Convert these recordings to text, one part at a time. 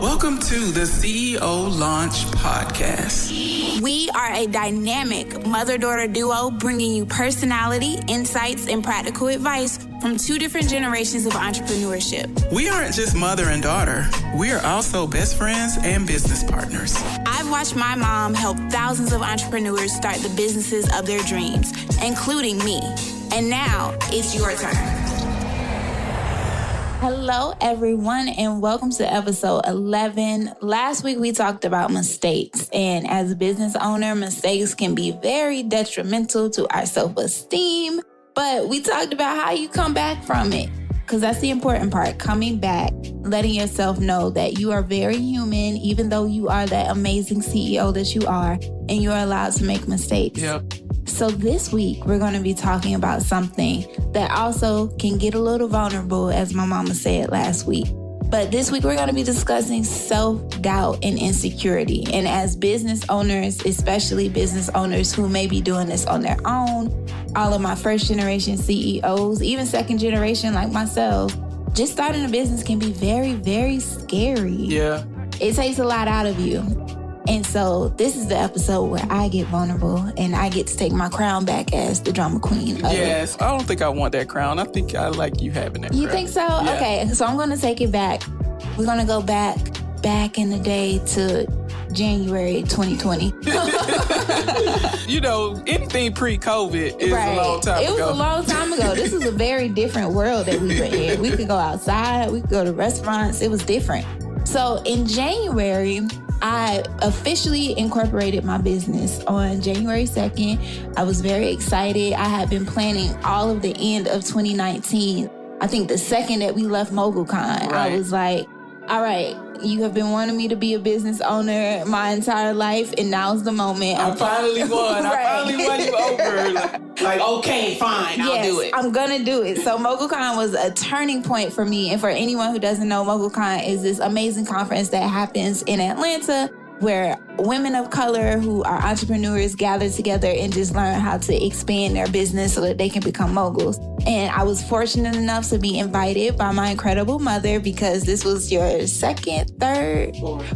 Welcome to the CEO Launch Podcast. We are a dynamic mother-daughter duo bringing you personality, insights, and practical advice from two different generations of entrepreneurship. We aren't just mother and daughter. We are also best friends and business partners. I've watched my mom help thousands of entrepreneurs start the businesses of their dreams, including me. And now it's your turn. Hello, everyone, and welcome to episode 11. Last week, we talked about mistakes, and as a business owner, mistakes can be very detrimental to our self-esteem, but we talked about how you come back from it, because that's the important part, coming back, letting yourself know that you are very human, even though you are that amazing CEO that you are, and you're allowed to make mistakes. Yep. So this week, we're going to be talking about something that also can get a little vulnerable, as my mama said last week. But this week, we're going to be discussing self-doubt and insecurity. And as business owners, especially business owners who may be doing this on their own, all of my first-generation CEOs, even second-generation like myself, just starting a business can be very, very scary. Yeah. It takes a lot out of you. And so this is the episode where I get vulnerable and I get to take my crown back as the drama queen. Yes, I don't think I want that crown. I think I like you having that crown. You think so? Yeah. Okay, so I'm going to take it back. We're going to go back in the day to January 2020. You know, anything pre-COVID is a long time ago. It was a long time ago. This is a very different world that we were in. We could go outside. We could go to restaurants. It was different. So in January, I officially incorporated my business on January 2nd. I was very excited. I had been planning all of the end of 2019. I think the second that we left MoguleCon, Right. I was like, all right, you have been wanting me to be a business owner my entire life, and now's the moment. I finally won. Right. I finally won you over. Like, okay, fine, I'll do it. I'm going to do it. So MoguleCon was a turning point for me. And for anyone who doesn't know, MoguleCon is this amazing conference that happens in Atlanta where women of color who are entrepreneurs gather together and just learn how to expand their business so that they can become moguls. And I was fortunate enough to be invited by my incredible mother, because this was your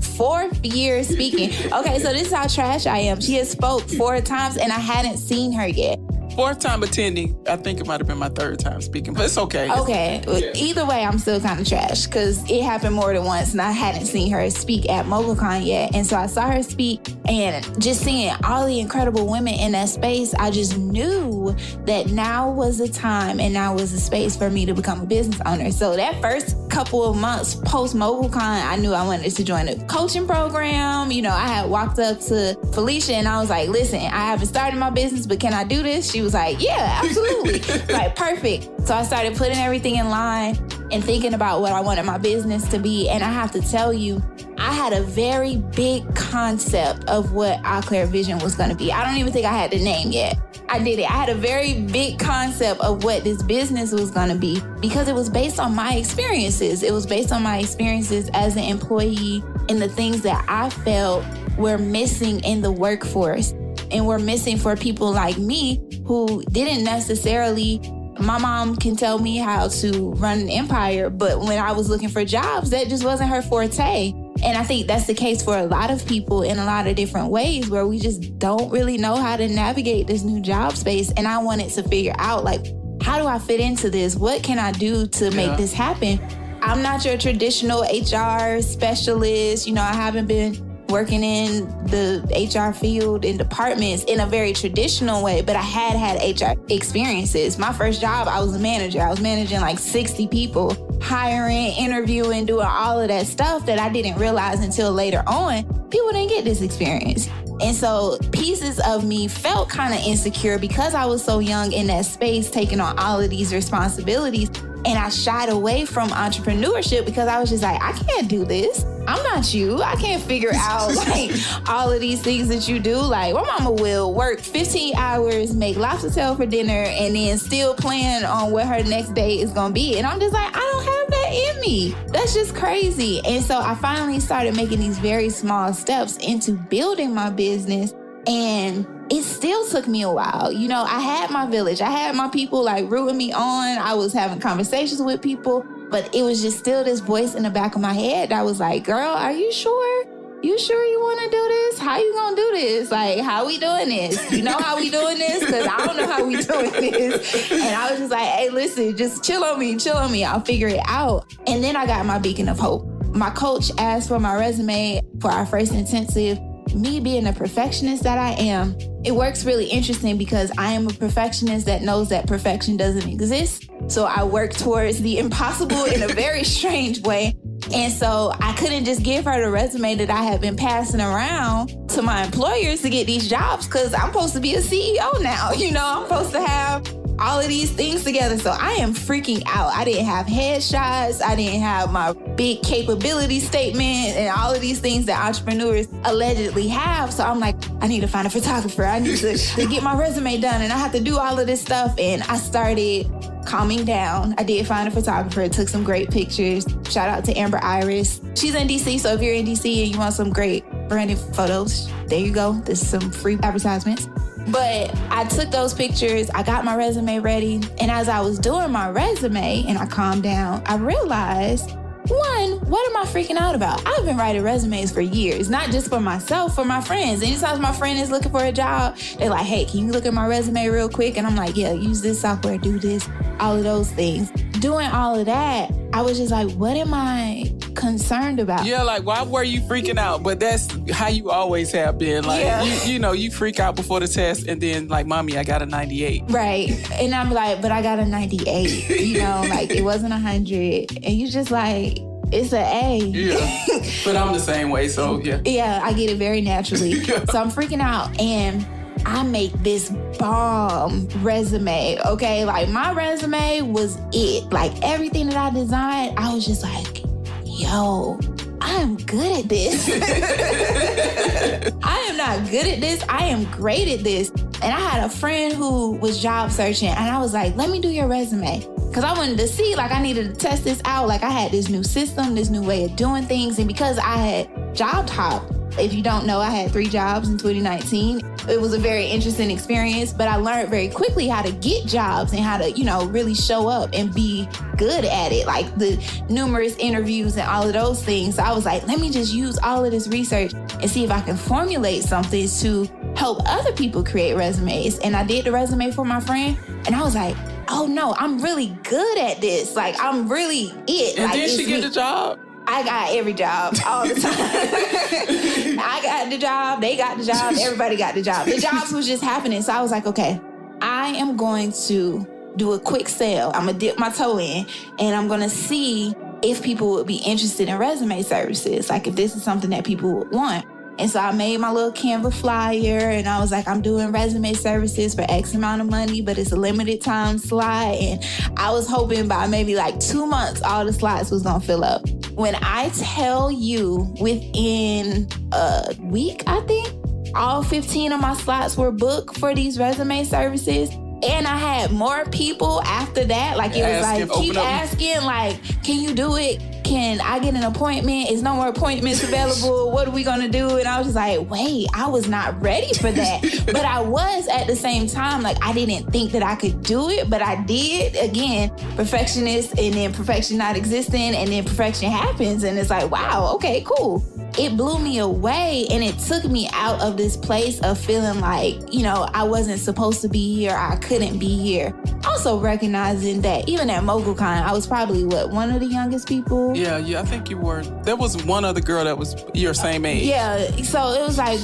fourth year speaking. Okay, so this is how trash I am. She has spoke 4 times and I hadn't seen her yet. 4th time attending. I think it might have been my 3rd time speaking, but it's okay. Okay. Yeah. Either way, I'm still kind of trash because it happened more than once and I hadn't seen her speak at MoguleCon yet. And so I saw her speak, and just seeing all the incredible women in that space, I just knew that now was the time and now was the space for me to become a business owner. So that first couple of months post MoguleCon, I knew I wanted to join a coaching program. You know, I had walked up to Felicia and I was like, listen, I haven't started my business, but can I do this? She was like, yeah, absolutely. Like, perfect. So I started putting everything in line and thinking about what I wanted my business to be. And I have to tell you, I had a very big concept of what Eclair Vision was going to be. I don't even think I had the name yet. I did it. I had a very big concept of what this business was going to be because it was based on my experiences. It was based on my experiences as an employee and the things that I felt were missing in the workforce and were missing for people like me who didn't necessarily. My mom can tell me how to run an empire, but when I was looking for jobs, that just wasn't her forte. And I think that's the case for a lot of people in a lot of different ways where we just don't really know how to navigate this new job space. And I wanted to figure out, like, how do I fit into this? What can I do to make this happen? I'm not your traditional HR specialist. You know, I haven't been working in the HR field in departments in a very traditional way, but I had HR experiences. My first job, I was a manager. I was managing like 60 people, hiring, interviewing, doing all of that stuff that I didn't realize until later on. People didn't get this experience. And so pieces of me felt kind of insecure because I was so young in that space, taking on all of these responsibilities. And I shied away from entrepreneurship because I was just like, I can't do this. I'm not you. I can't figure out like all of these things that you do. Like, my mama will work 15 hours, make lobster tail for dinner, and then still plan on what her next day is going to be. And I'm just like, I don't have that in me. That's just crazy. And so I finally started making these very small steps into building my business. And it still took me a while. You know, I had my village. I had my people like rooting me on. I was having conversations with people. But it was just still this voice in the back of my head that was like, girl, are you sure? You sure you want to do this? How you gonna do this? Like, how we doing this? You know how we doing this? Because I don't know how we doing this. And I was just like, hey, listen, just chill on me. I'll figure it out. And then I got my beacon of hope. My coach asked for my resume for our first intensive. Me being a perfectionist that I am, it works really interesting because I am a perfectionist that knows that perfection doesn't exist. So I work towards the impossible in a very strange way. And so I couldn't just give her the resume that I had been passing around to my employers to get these jobs because I'm supposed to be a CEO now. You know, I'm supposed to have all of these things together. So I am freaking out. I didn't have headshots. I didn't have my big capability statement and all of these things that entrepreneurs allegedly have. So I'm like, I need to find a photographer. I need to get my resume done. And I have to do all of this stuff. And I started calming down. I did find a photographer, took some great pictures. Shout out to Amber Iris. She's in DC. So if you're in DC and you want some great branded photos, there you go. There's some free advertisements. But I took those pictures, I got my resume ready, and as I was doing my resume and I calmed down, I realized, one, what am I freaking out about? I've been writing resumes for years, not just for myself, for my friends. Anytime my friend is looking for a job, they're like, hey, can you look at my resume real quick? And I'm like, yeah, use this software, do this, all of those things. Doing all of that, I was just like, what am I concerned about? Yeah, like, why were you freaking out? But that's how you always have been. Like, you know, you freak out before the test and then like, mommy, I got a 98. Right. And I'm like, but I got a 98. You know, like it wasn't 100. And you just like, it's an A. Yeah. But I'm the same way, so yeah. Yeah, I get it very naturally. Yeah. So I'm freaking out and I make this bomb resume, okay? Like my resume was it. Like everything that I designed, I was just like, yo, I am good at this. I am not good at this. I am great at this. And I had a friend who was job searching and I was like, let me do your resume. Because I wanted to see, like I needed to test this out. Like I had this new system, this new way of doing things. And because I had job hopped, if you don't know, I had 3 jobs in 2019. It was a very interesting experience, but I learned very quickly how to get jobs and how to, you know, really show up and be good at it. Like the numerous interviews and all of those things. So I was like, let me just use all of this research and see if I can formulate something to help other people create resumes. And I did the resume for my friend and I was like, oh no, I'm really good at this. Like I'm really it. And like, did she get the job? I got every job all the time. I got the job, they got the job, everybody got the job. The jobs was just happening. So I was like, okay, I am going to do a quick sale. I'm gonna dip my toe in and I'm gonna see if people would be interested in resume services. Like if this is something that people would want. And so I made my little Canva flyer and I was like, I'm doing resume services for X amount of money, but it's a limited time slot. And I was hoping by maybe like 2 months, all the slots was gonna fill up. When I tell you within a week, I think, all 15 of my slots were booked for these resume services. And I had more people after that. Like it was like, keep asking, like, can you do it? Can I get an appointment? Is no more appointments available? What are we gonna do? And I was just like, wait, I was not ready for that. But I was at the same time, like I didn't think that I could do it, but I did. Again, perfectionist and then perfection not existing and then perfection happens. And it's like, wow, okay, cool. It blew me away and it took me out of this place of feeling like, you know, I wasn't supposed to be here. I couldn't be here. Also recognizing that even at MoguLCon, I was probably, one of the youngest people? Yeah, I think you were. There was one other girl that was your same age. Yeah, so it was like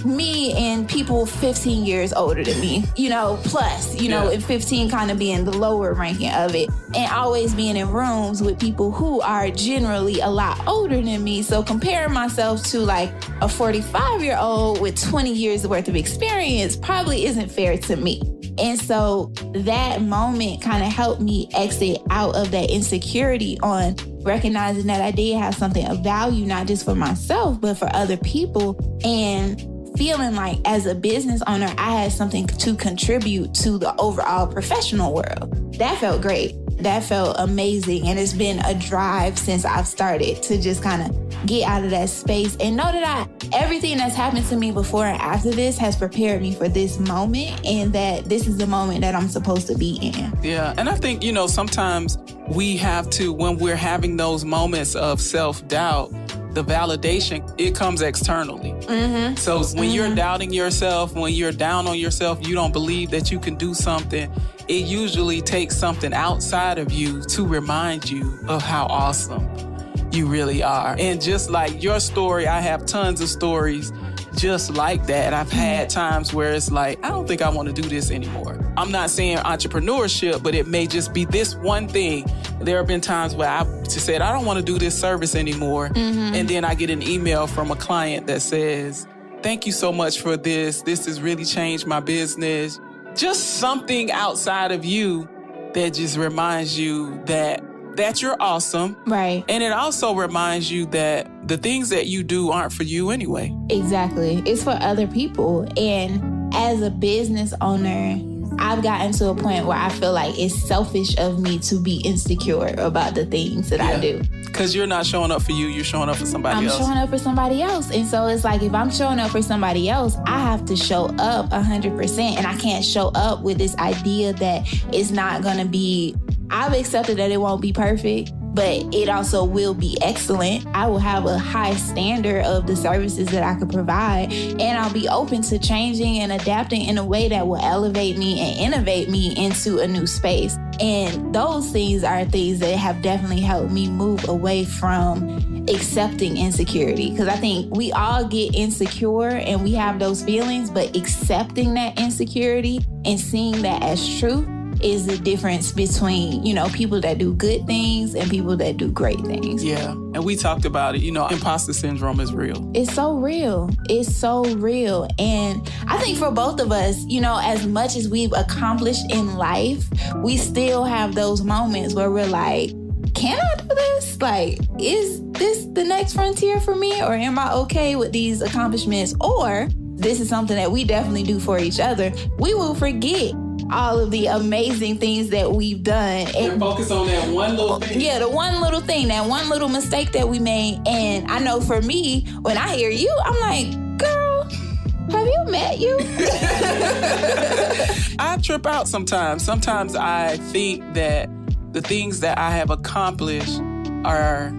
me and people 15 years older than me, you know, plus, you know, and 15 kind of being the lower ranking of it. And always being in rooms with people who are generally a lot older than me. So comparing myself to like a 45-year-old with 20 years worth of experience probably isn't fair to me. And so that moment kind of helped me exit out of that insecurity on recognizing that I did have something of value, not just for myself, but for other people. And feeling like as a business owner, I had something to contribute to the overall professional world. That felt great. That felt amazing. And it's been a drive since I've started to just kind of get out of that space and know that everything that's happened to me before and after this has prepared me for this moment and that this is the moment that I'm supposed to be in. Yeah. And I think, you know, sometimes we have to, when we're having those moments of self-doubt, the validation, it comes externally. Mm-hmm. So when you're doubting yourself, when you're down on yourself, you don't believe that you can do something, it usually takes something outside of you to remind you of how awesome you really are. And just like your story, I have tons of stories just like that. I've had times where it's like, I don't think I want to do this anymore. I'm not saying entrepreneurship, but it may just be this one thing. There have been times where I just said, I don't want to do this service anymore. Mm-hmm. And then I get an email from a client that says, thank you so much for this. This has really changed my business. Just something outside of you that just reminds you that you're awesome. Right. And it also reminds you that the things that you do aren't for you anyway. Exactly. It's for other people. And as a business owner, I've gotten to a point where I feel like it's selfish of me to be insecure about the things that I do. Because you're not showing up for you, you're showing up for somebody else. I'm showing up for somebody else. And so it's like, if I'm showing up for somebody else, I have to show up 100%. And I can't show up with this idea that it's not going to be, I've accepted that it won't be perfect, but it also will be excellent. I will have a high standard of the services that I could provide, and I'll be open to changing and adapting in a way that will elevate me and innovate me into a new space. And those things are things that have definitely helped me move away from accepting insecurity. Because I think we all get insecure and we have those feelings, but accepting that insecurity and seeing that as truth is the difference between, people that do good things and people that do great things. Yeah. And we talked about it, imposter syndrome is real. It's so real. It's so real. And I think for both of us, as much as we've accomplished in life, we still have those moments where we're like, can I do this? Like, is this the next frontier for me? Or am I okay with these accomplishments? Or this is something that we definitely do for each other. We will forget all of the amazing things that we've done. And focus on that one little thing. Yeah, the one little thing, that one little mistake that we made. And I know for me, when I hear you, I'm like, girl, have you met you? I trip out sometimes. Sometimes I think that the things that I have accomplished are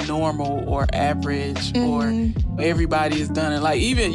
normal or average or everybody has done it. Like even,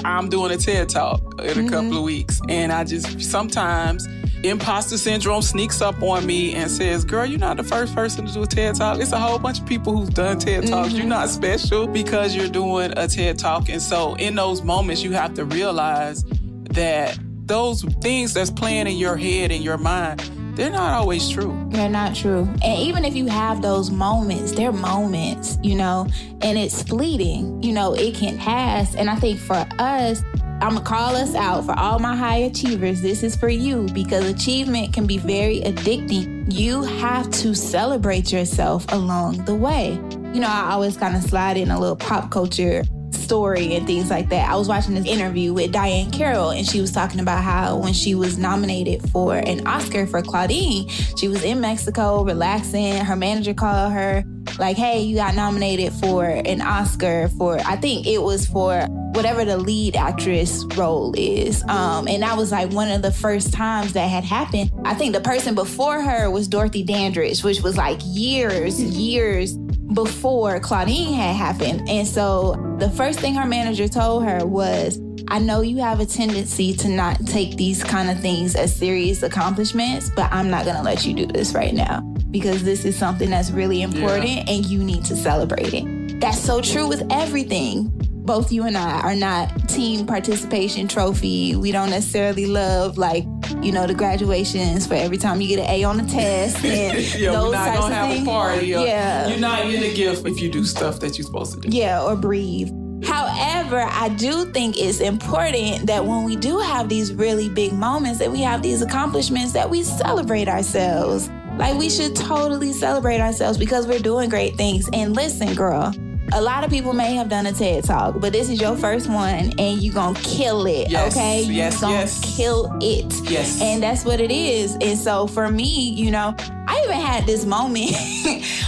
I'm doing a TED Talk in a couple of weeks, and I just sometimes imposter syndrome sneaks up on me and says, girl, you're not the first person to do a TED Talk. It's a whole bunch of people who've done TED Talks. You're not special because you're doing a TED Talk. And so in those moments, you have to realize that those things that's playing in your head and your mind, they're not always true. They're not true. And even if you have those moments, they're moments, and it's fleeting. It can pass. And I think for us, I'm going to call us out for all my high achievers. This is for you, because achievement can be very addicting. You have to celebrate yourself along the way. I always kind of slide in a little pop culture story and things like that. I was watching this interview with Diane Carroll, and she was talking about how when she was nominated for an Oscar for Claudine, she was in Mexico relaxing. Her manager called her like, hey, you got nominated for an Oscar for, I think it was for whatever the lead actress role is. And that was like one of the first times that had happened. I think the person before her was Dorothy Dandridge, which was like years before Claudine had happened. And so the first thing her manager told her was, I know you have a tendency to not take these kind of things as serious accomplishments, but I'm not going to let you do this right now because this is something that's really important and you need to celebrate it. That's so true with everything. Both you and I are not team participation trophy. We don't necessarily love the graduations for every time you get an A on the test and those we're not types gonna of have things. a party. Yeah. You're not getting a gift if you do stuff that you're supposed to do. Yeah, or breathe. However, I do think it's important that when we do have these really big moments and we have these accomplishments, that we celebrate ourselves. Like, we should totally celebrate ourselves because we're doing great things. And listen, girl, a lot of people may have done a TED Talk, but this is your first one and you're going to kill it, okay? You're going to kill it. Yes. And that's what it is. And so for me, I even had this moment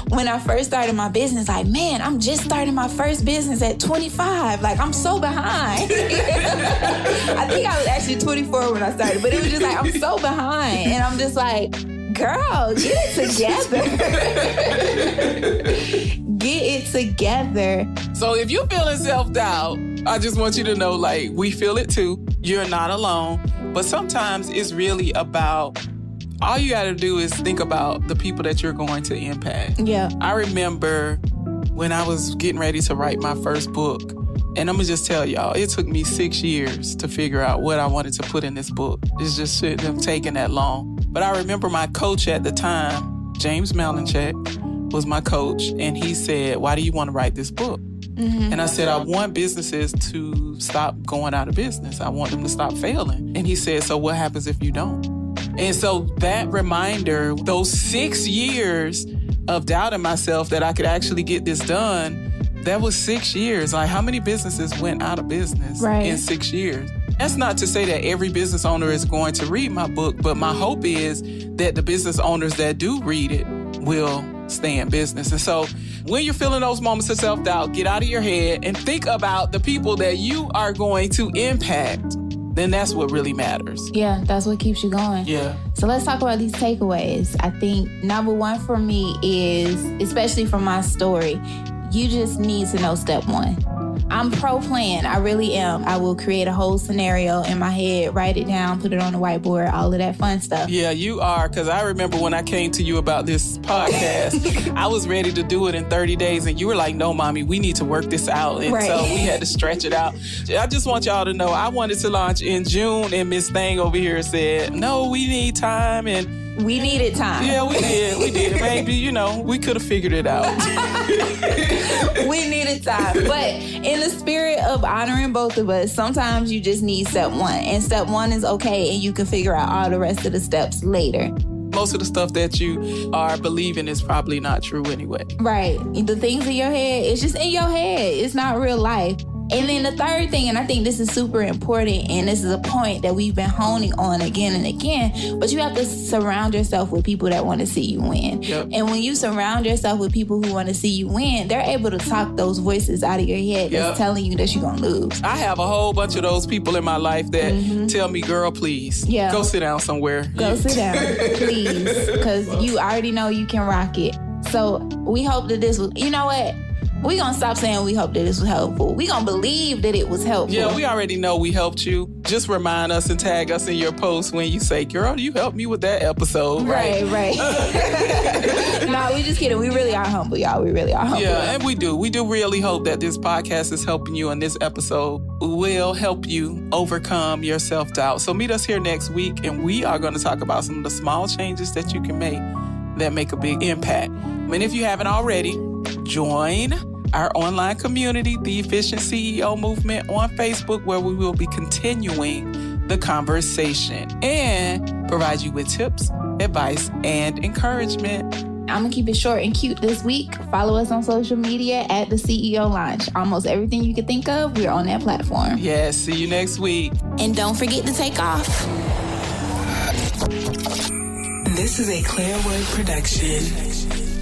when I first started my business, like, man, I'm just starting my first business at 25. Like, I'm so behind. I think I was actually 24 when I started, but it was just like, I'm so behind. And I'm just like, Girl, get it together. Get it together. So if you're feeling self-doubt, I just want you to know, like, we feel it too. You're not alone. But sometimes it's really about, all you got to do is think about the people that you're going to impact. Yeah. I remember when I was getting ready to write my first book, and I'm going to just tell y'all, it took me 6 years to figure out what I wanted to put in this book. It's just shouldn't have taken that long. But I remember my coach at the time, James Malinchak, was my coach, and he said, why do you want to write this book? Mm-hmm. And I said, I want businesses to stop going out of business. I want them to stop failing. And he said, so what happens if you don't? And so that reminder, those 6 years of doubting myself that I could actually get this done, that was 6 years. Like, how many businesses went out of business in 6 years? That's not to say that every business owner is going to read my book, but my hope is that the business owners that do read it will stay in business. And so when you're feeling those moments of self-doubt, get out of your head and think about the people that you are going to impact. Then that's what really matters. Yeah, that's what keeps you going. Yeah. So let's talk about these takeaways. I think number one for me is, especially from my story, you just need to know step one. I'm pro-plan. I really am. I will create a whole scenario in my head, write it down, put it on the whiteboard, all of that fun stuff. Yeah, you are. Because I remember when I came to you about this podcast, I was ready to do it in 30 days. And you were like, no, mommy, we need to work this out. And so we had to stretch it out. I just want y'all to know, I wanted to launch in June. And Miss Thang over here said, no, we need time. And we needed time. Yeah, we did. We did. Maybe, we could have figured it out. We needed time. But in the spirit of honoring both of us, sometimes you just need step one. And step one is okay, and you can figure out all the rest of the steps later. Most of the stuff that you are believing is probably not true anyway. Right. The things in your head, it's just in your head. It's not real life. And then the third thing, and I think this is super important, and this is a point that we've been honing on again and again, but you have to surround yourself with people that want to see you win. Yep. And when you surround yourself with people who want to see you win, they're able to talk those voices out of your head that's telling you that you're going to lose. I have a whole bunch of those people in my life that tell me, girl, please, go sit down somewhere. Go sit down, please, because you already know you can rock it. So we hope that this was, you know what? We're going to stop saying we hope that this was helpful. We're going to believe that it was helpful. Yeah, we already know we helped you. Just remind us and tag us in your post when you say, girl, you helped me with that episode. Right. No, we just kidding. We really are humble, y'all. We really are humble. Yeah, and we do. We do really hope that this podcast is helping you, and this episode will help you overcome your self-doubt. So meet us here next week, and we are going to talk about some of the small changes that you can make that make a big impact. And if you haven't already, join our online community, the Efficient CEO Movement, on Facebook, where we will be continuing the conversation and provide you with tips, advice, and encouragement. I'm going to keep it short and cute this week. Follow us on social media at the CEO Launch. Almost everything you can think of, we're on that platform. Yes, see you next week. And don't forget to take off. This is a Clearwood production.